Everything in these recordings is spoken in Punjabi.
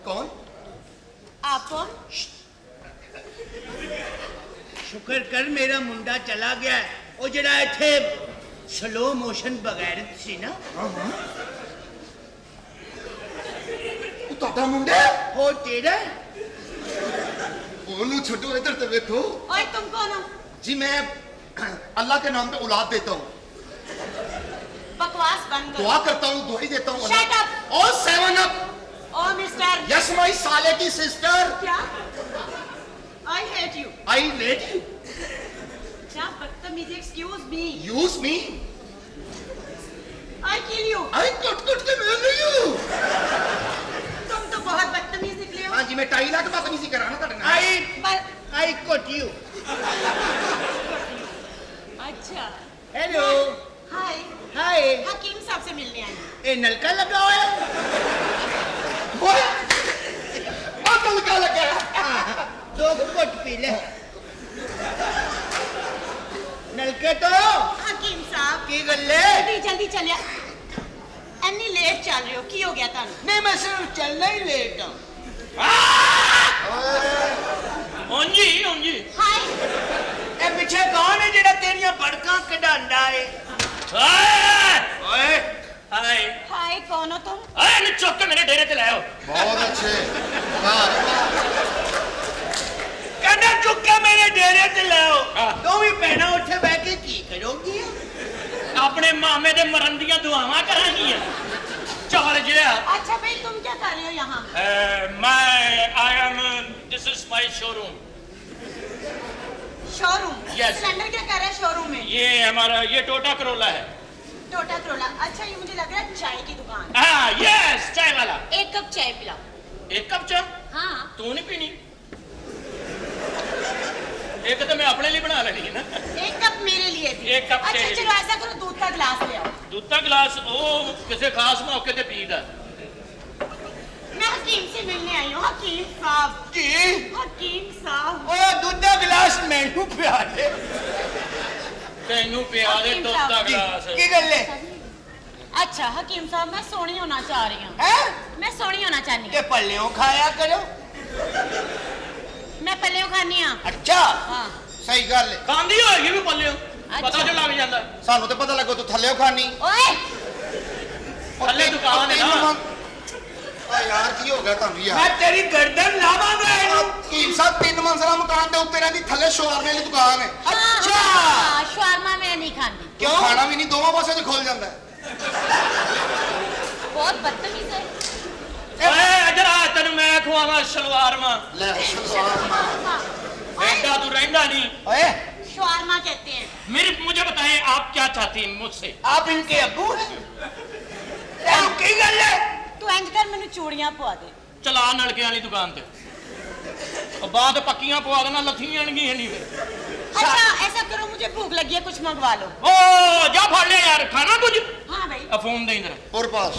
कौन? आप कौन? शुक्र कर मेरा मुंडा चला गया है। वो जरा इत्थे स्लो मोशन बगैरत सी ना। ਤੁਹਾਡਾ ਮੁੰਡਾ वो तेरा है? ਉਹਨੂੰ ਛੱਡੋ ਇੱਧਰ ਤੇ ਵੇਖੋ और तुम कौन हो? जी मैं अल्लाह के नाम पे औलाद देता हूँ बकवास बंद करो। दुआ करता हूँ दुआई देता हूँ Shut up! और 7 up oh mister. Yes my साले की सिस्टर क्या? I hate you. I let you क्या बदतमीजी? Excuse me. Use me I kill you. I cut के मिल रही हूँ तुम तो बहुत बदतमीज निकले हो। हाँ जी मैं टाई ला के बात नहीं सी करा ना ਤੁਹਾਡੇ ਨਾਲ I got you. अच्छा। Hello. हाय। Hi. हकीम साहब से मिलने आई हूँ। ये नलका लगा हुआ है? ਓਏ ਆ ਤਲਕਾ ਲੱਗਿਆ दो घुट पी ले। नलके तो हकीम साहब की गल्ले? जल्दी चलिए। एनी लेट चल रहे हो, की हो गया तानू? नहीं मैं सिर्फ चलना ही लेट हूँ। ਉਂਝ हाय। ए पीछे कौन है जेड़ा तेरियां बड़कां कढांदा है? ਓਏ ਹਾਏ हाय कौन हो तुम? ਓਏ ਨੀ ਚੁੱਕ ਕੇ ਮੇਰੇ ਡੇਰੇ ਤੇ ਲੈ ਆਓ ਬਹੁਤ ਅੱਛੇ ਵਾਹ कहना चुक के मेरे डेरे ते ले आओ। हाँ। दो भी भैणा उठे बैठ के की करोगी? ਆਪਣੇ ਮਾਮੇ ਦੇ ਮਰਨ ਦੀਆਂ ਦੁਆਵਾਂ ਕਰਾਂਗੀਆਂ ਚੱਲ ਜਿਆ अच्छा भाई तुम क्या कर रहे हो यहाँ? ਮੈਂ I am this is my showroom showroom? Yes. Cylinder क्या कर रहा है शोरूम में? ये हमारा ये टोटा करोला है टोटा करोला। अच्छा ये मुझे लग रहा है चाय की दुकान। हाँ यस चाय वाला एक कप चाय पिलाओ। एक कप चाय हाँ। तू नहीं पीनी एक तो मैं अपने लिए बना लेनी है ना एक कप मेरे लिए भी। एक कप अच्छा तेरे चलो ऐसा करो दूध का गिलास ले आओ। दूध का गिलास ओ किसी खास मौके ते पीदा मैं हकीम से मिलने आई हूँ। हकीम साहब। जी हकीम साहब। ओ दूध दा गिलास मैनू पिया दे। तेनू पिया दे हकीम दूध का साहब। गिलास की गल्ले? अच्छा हकीम साहब मैं सोनी होना चाह रही हूँ। हैं? मैं सोनी होना चाहनी के पल्लियों खाया करो। हूँ। मैं पल्लियों खानी हाँ। अच्छा हाँ। ਸਹੀ ਗੱਲ ਹੈ खांदी होएगी भी पल्लियों पता जो लग जाता ਸਾਨੂੰ ਤੇ ਪਤਾ ਲੱਗੋ ਤੂੰ ਥੱਲੇੋਂ ਖਾਣੀ ओए थल्ले दुकान है ना ਆ ਯਾਰ ਕੀ ਹੋ ਗਿਆ ਤੁਹਾਨੂੰ ਯਾਰ मैं तेरी गर्दन लावांगा इनू। ਕੀ ਸਾਹਿਬ 3 ਮੰਜ਼ਲਾ ਮਕਾਨ ਦੇ ਉੱਤੇ ਰਹਿੰਦੀ ਥੱਲੇ ਸ਼ੋਰਮੇ ਵਾਲੀ ਦੁਕਾਨ ਹੈ अच्छा शवारमा मैं नहीं खाती। ਕਿਉਂ ਖਾਣਾ ਵੀ ਨਹੀਂ ਦੋਵਾਂ ਪਾਸੇ ਤੇ ਖੁੱਲ ਜਾਂਦਾ ਹੈ बहुत बदतमीज है। ओए इधर आ तेनू मैं खवावा शलवार मां ਲੈ ਸ਼ਲਵਾਰ बेटा तू रहंदा नहीं ओए शवारमा कहते हैं। मेरी मुझे बताएं आप क्या चाहती हैं मुझसे आप इनके अब्बू हैं? की गल्ले? तू इंज कर मैंने चूड़ियां पवा दे। चला नलके वाली दुकान ते बात पक्कियां पवा देना लथी आनगी नहीं फिर अच्छा ऐसा करो मुझे भूख लगी है कुछ मंगवा लो। ओ जा फड़ ले यार खाना कुछ हाँ भाई। फोन दे इधर और पास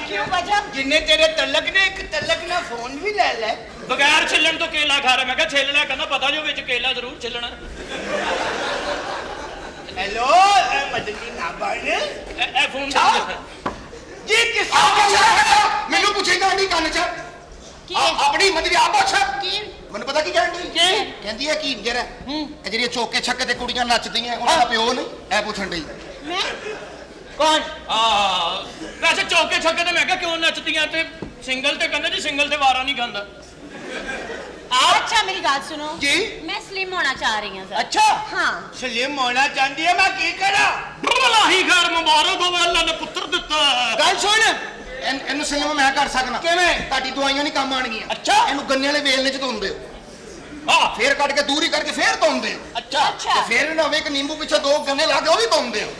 क्यों वजह? जिन्ने तेरे तलक ने एक तलक ना फोन भी ले ले। बगैर छिलन तो केला खा रहा मैं कहा छिल लिया कहना पता जो विच केला जरूर छिलना हेलो मदनी नाबान ए फोन दे चाओ। इधर। जी किस ਮੈਨੂੰ ਪੁੱਛੇਗਾ ਨਹੀਂ ਕੰਨ ਚ की ਆਪਣੀ ਮਤਲਬ ਆ ਪੁੱਛ की ਮੈਨੂੰ ਪਤਾ ਕੀ ਕਹਿੰਦੀ ਕੀ? ਕਹਿੰਦੀ ਹੈ ਕੀ ਇੰਜਰ ਹੈ ਇਹ ਜਿਹੜੀਆਂ ਚੌਕੇ ਛੱਕੇ ਤੇ ਕੁੜੀਆਂ ਨੱਚਦੀਆਂ ਉਹਨਾਂ ਦਾ ਪਿਓ ਨਹੀਂ ਇਹ ਪੁੱਛਣ ਡਈ मैं कौन? वैसे चौके छक्के ते मैं कहा क्यों नचदियां ते सिंगल ते कहंदे जी सिंगल ते वारा नहीं खांदा अच्छा मेरी बात सुनो। जी मैं स्लिम होना चाह रही हूँ। अच्छा हाँ। सलीम होना चाहती है मैं की करा? बलाही घर मुबारक होवे अल्लाह ने पुत्र दिता गल सुन ਇਹਨੂੰ ਸਿਲਮ ਮੈਂ ਕਰ ਸਕਣਾ ਕਿਵੇਂ? ਤੁਹਾਡੀ ਦਵਾਈਆਂ ਨਹੀਂ ਕੰਮ ਆਣਗੀਆਂ ਅੱਛਾ। ਇਹਨੂੰ ਗੰਨੇ ਵਾਲੇ ਵੇਲਣੇ ਚ ਧੁੰਦੇ ਹੋ हां ਫੇਰ ਕੱਢ ਕੇ ਦੂਰੀ ਕਰਕੇ ਫੇਰ ਧੁੰਦੇ ਹੋ अच्छा अच्छा। ਤੇ ਫੇਰ ਨਾ ਹੋਵੇ ਕਿ ਨਿੰਬੂ ਪਿੱਛੇ 2 ਗੰਨੇ ਲਾ ਕੇ ਉਹ ਵੀ ਧੁੰਦੇ ਹੋ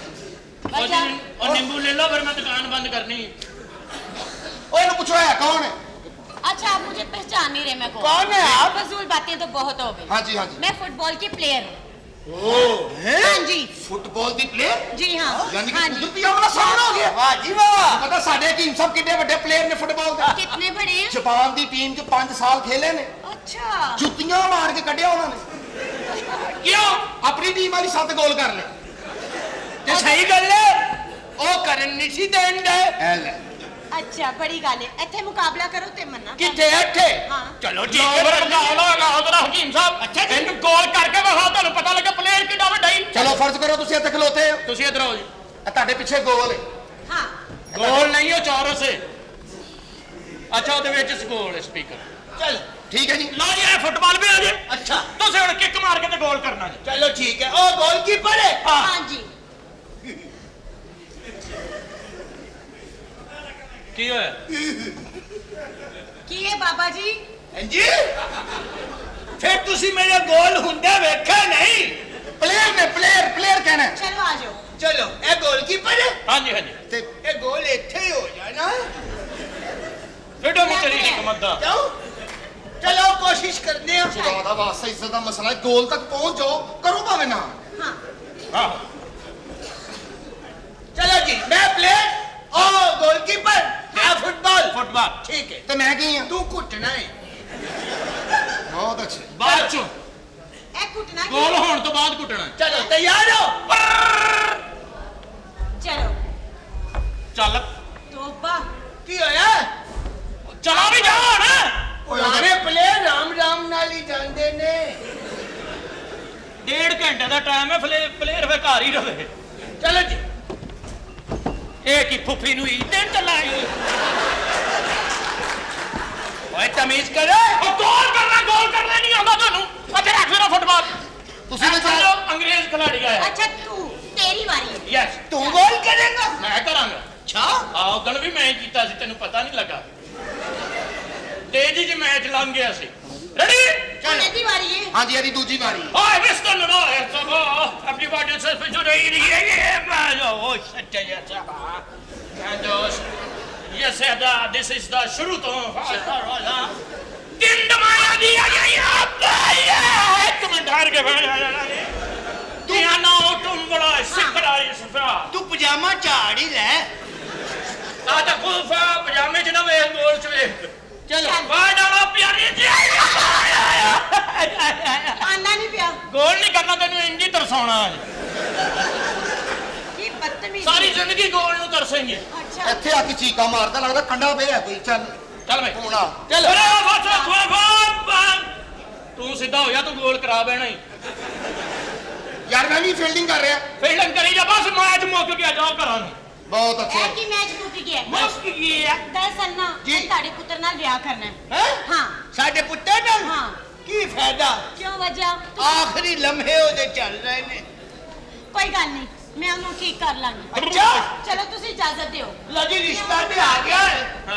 वजह? और नींबू ले लो फिर मैं दुकान बंद करनी ਉਹ ਇਹਨੂੰ ਪੁੱਛੋ ਹੈ ਕੌਣ ਹੈ अच्छा आप मुझे पहचान नहीं रहे मैं कौन है आप? फजूल बातें तो बहुत हो गई। ਹਾਂਜੀ ਹਾਂਜੀ मैं फुटबॉल की प्लेयर हूँ। ਓ हाँ जी। ਫੁੱਟਬਾਲ ਦੀ ਪਲੇਅਰ जी हाँ। ਯਾਨੀ हाँ ਕਿ जी। ਕੁਦਰਤੀ ਆਮਲਾ ਸਾਹਮਣਾ ਹੋ ਗਿਆ वाह जी वाह। ਪਤਾ ਸਾਡੇ ਟੀਮ ਸਭ ਕਿੰਨੇ ਵੱਡੇ ਪਲੇਅਰ ਨੇ ਫੁੱਟਬਾਲ ਦੇ कितने बड़े हैं? ਜਾਪਾਨ ਦੀ ਟੀਮ 'ਚ 5 ਸਾਲ ਖੇਲੇ ਨੇ अच्छा। ਜੁੱਤੀਆਂ ਮਾਰ ਕੇ ਕੱਢਿਆ ਉਹਨਾਂ ਨੇ क्यों ਆਪਣੀ ਟੀਮ ਵਾਲੀ 7 ਗੋਲ ਕਰ ਲਏ ते सही गल है ओ करन नहीं सी देन दे। ਐ ਲੈ ਅੱਛਾ ਬੜੀ ਗੱਲ ਹੈ ਇੱਥੇ ਮੁਕਾਬਲਾ ਕਰੋ ਤੇ ਮੰਨਾ ਕਿੱਥੇ ਇੱਥੇ ਹਾਂ। ਚਲੋ ਠੀਕ ਲਓ ਹੈ ਫਿਰ ਮੁਕਾਬਲਾ ਹੈਗਾ ਉਹਦਾ ਹਕੀਮ ਸਾਹਿਬ ਅੱਛਾ ਜੀ। ਇਹਨੂੰ ਗੋਲ ਕਰਕੇ ਵਿਖਾ ਤੁਹਾਨੂੰ ਪਤਾ ਲੱਗੇ ਪਲੇਅਰ ਕਿੰਨਾ ਵੱਡਾ ਹੀ ਚਲੋ ਫਰਜ਼ ਕਰੋ ਤੁਸੀਂ ਇੱਥੇ ਖਲੋਤੇ ਹੋ ਤੁਸੀਂ ਇਧਰ ਆਓ ਜੀ ਆ ਤੁਹਾਡੇ ਪਿੱਛੇ ਗੋਲ ਹੈ ਹਾਂ ਗੋਲ ਨਹੀਂ ਉਹ ਚੌਰਸ ਹੈ ਅੱਛਾ ਉਹਦੇ ਵਿੱਚ ਗੋਲ ਹੈ ਸਪੀਕਰ ਚਲ ਠੀਕ ਹੈ ਜੀ ਲਓ ਜੀ ਇਹ ਫੁੱਟਬਾਲ ਵੀ ਆ ਜੀ ਅੱਛਾ ਤੁਸੀਂ ਹੁਣ ਕਿੱਕ ਮਾਰ ਕੇ ਤੇ ਗੋਲ ਕਰਨਾ ਜੀ ਚਲੋ ਠੀਕ ਹੈ ਉਹ ਗੋਲਕੀਪਰ ਹੈ ਹਾਂਜੀ ਕੀ ਹੋਇਆ ਕੀ ਹੈ ਬਾਬਾ ਜੀ ਹਾਂਜੀ ਫਿਰ ਤੁਸੀਂ ਮੇਰੇ ਗੋਲ ਹੁੰਦੇ ਵੇਖਿਆ ਨਹੀਂ ਪਲੇਅਰ ਨੇ ਪਲੇਅਰ ਕਹਿਣਾ ਹੈ। ਚਲੋ ਆ ਜਾਓ ਚਲੋ ਇਹ ਗੋਲਕੀਪਰ ਹੈ ਹਾਂਜੀ ਹਾਂਜੀ ਤੇ ਇਹ ਗੋਲ ਇੱਥੇ ਹੀ ਹੋ ਜਾਣਾ ਫਿੱਟੋ ਮੁਚਰੀ ਨਹੀਂ ਕਮਦਾ ਜਾਓ ਚਲੋ ਕੋਸ਼ਿਸ਼ ਕਰਨੇ ਆ ਖੁਦਾ ਦਾ ਵਾਸਤਾ ਇੱਜ਼ਤ ਦਾ ਮਸਲਾ ਹੈ ਗੋਲ ਤੱਕ ਪਹੁੰਚ ਜਾਓ ਕਰੋ ਭਾਵੇਂ ਨਾ ਹਾਂ ਹਾਂ ਚਲੋ ਜੀ ਮੈਂ ਪਲੇਅਰ ਉਹ ਗੋਲਕੀਪਰ ਆ ਫੁੱਟਬਾਲ ਫੁੱਟਬਾਲ ਠੀਕ ਹੈ ਤੇ ਮੈਂ ਕੀ ਹਾਂ ਤੂੰ ਘੁੱਟਣਾ ਹੈ ਬਹੁਤ ਅੱਛੇ ਬਾਅਦ ਚੋਂ ਇਹ ਕੁੱਟਣਾ ਕੀ ਗੋਲ ਹੈ? ਹੋਣ ਤੋਂ ਬਾਅਦ ਕੁੱਟਣਾ ਚਲੋ ਤਿਆਰ ਹੋ ਚਲੋ ਚੱਲ ਤੋਬਾ ਕੀ ਹੋਇਆ ਚਲਾ ਵੀ ਜਾ ਹੁਣ ਪੁਰਾਣੇ ਪਲੇਅਰ ਰਾਮ ਨਾਲ ਹੀ ਜਾਂਦੇ ਨੇ 1.5 ਘੰਟੇ ਦਾ ਟਾਈਮ ਹੈ ਪਲੇਅਰ ਫੇ ਘਰ ਹੀ ਰਵੇ ਚਲੋ ਜੀ ਇਹ ਕੀ ਫੁੱਫੀ ਨੂੰ ਹੀ ਦੇਣ ਚੱਲਾ ਈ ਓਏ ਤਮੀਜ਼ ਕਰੋ ਉਹ ਗੋਲ ਕਰਨਾ ਨਹੀਂ ਆਉਂਦਾ ਤੁਹਾਨੂੰ ਅੱਛਾ ਰੱਖ ਫਿਰ ਫੁੱਟਬਾਲ ਤੁਸੀਂ ਵੀ ਸਮਝੋ ਜਾਓ ਅੰਗਰੇਜ਼ ਖਿਲਾੜੀ ਆਇਆ ਅੱਛਾ ਤੂੰ ਤੇਰੀ ਵਾਰੀ ਹੈ ਯੈਸ ਤੂੰ ਗੋਲ ਕਰੇਗਾ ਮੈਂ ਕਰਾਂਗਾ ਅੱਛਾ ਆਹ ਉਦੋਂ ਵੀ ਮੈਂ ਹੀ ਕੀਤਾ ਸੀ ਤੈਨੂੰ ਪਤਾ ਨਹੀਂ ਲੱਗਾ ਤੇਜ਼ੀ 'ਚ ਮੈਚ ਲੰਘ ਗਿਆ ਸੀ ਰੈਡੀ ਹੁਣ ਇਹਦੀ ਵਾਰੀ ਹੈ ਹਾਂਜੀ ਇਹਦੀ ਦੂਜੀ ਵਾਰੀ ਓਏ mister no everybody says for today yeah man oh shit yeah chaba and yes this is the shuru to दिन माया दिया गया एक मिनट हार के तू ना तुम बड़ा सिकरा इस फा ਤੂੰ ਪਜਾਮਾ ਝਾੜ ਹੀ ਲੈ ਆ ਤਾਂ ਕੁਲਫਾ ਪਜਾਮੇ 'ਚ ਨਾ ਵੇਖ ਗੋਲ 'ਚ ਵੇਖ ਚਲੋ ਵਾਡਾ ਪਿਆਰੀ ਜੀ ਆਨਾ ਨਹੀਂ ਪਿਆ ਗੋਲ ਨਹੀਂ ਕਰਨਾ ਤੈਨੂੰ ਇੰਜ ਹੀ ਤਰਸਾਉਣਾ ਕੀ ਬਦਤਮੀਜ਼ ਸਾਰੀ ਜ਼ਿੰਦਗੀ ਗੋਲ ਨੂੰ ਤਰਸੇਂਗੇ ਅੱਛਾ ਇੱਥੇ ਆ ਕੇ ਚੀਕਾ ਮਾਰਦਾ ਲੱਗਦਾ ਕੰਡਾ ਪਿਆ ਕੋਈ ਚੱਲ ਚੱਲ ਬਈ ਹੁਣ ਆ ਚਲੋ ਤੂੰ ਸਿੱਧਾ ਹੋ ਜਾ ਤੂੰ ਗੋਲ ਕਰਾ ਬੈਣਾ ਹੀ ਯਾਰ ਮੈਂ ਵੀ ਫੀਲਡਿੰਗ ਕਰ ਰਿਹਾ ਫੀਲਡਿੰਗ ਕਰੀ ਜਾ ਬਸ ਮੈਚ ਮੁੱਕ ਗਿਆ ਜਾਓ ਘਰਾਂ ਨੂੰ ਬਹੁਤ ਅੱਛੇ ਇਹ ਕੀ ਮੈਚ ਮੁੱਕ ਗਿਆ ਮੁੱਕ ਗਿਆ ਦਰਅਸਲ ਨਾ ਜੀ। ਮੈਂ ਤੁਹਾਡੇ ਪੁੱਤਰ ਨਾਲ ਵਿਆਹ ਕਰਨਾ ਹੈ ਹੈ ਹਾਂ ਸਾਡੇ ਪੁੱਤਰ ਨਾਲ ਹਾਂ ਕੀ ਫਾਇਦਾ ਕਿਉਂ ਵਜ੍ਹਾ ਆਖਰੀ ਲਮਹੇ ਉਹਦੇ ਚੱਲ ਰਹੇ ਨੇ ਕੋਈ ਗੱਲ ਨਹੀਂ ਮੈਂ ਉਹਨੂੰ ਠੀਕ ਕਰ ਲਾਂਗੀ ਅੱਛਾ ਚਲੋ ਤੁਸੀਂ ਇਜਾਜ਼ਤ ਦਿਓ ਲਜੀ ਰਿਸ਼ਤਾ ਤੇ ਆ ਗਿਆ ਹੈ ਹਾਂ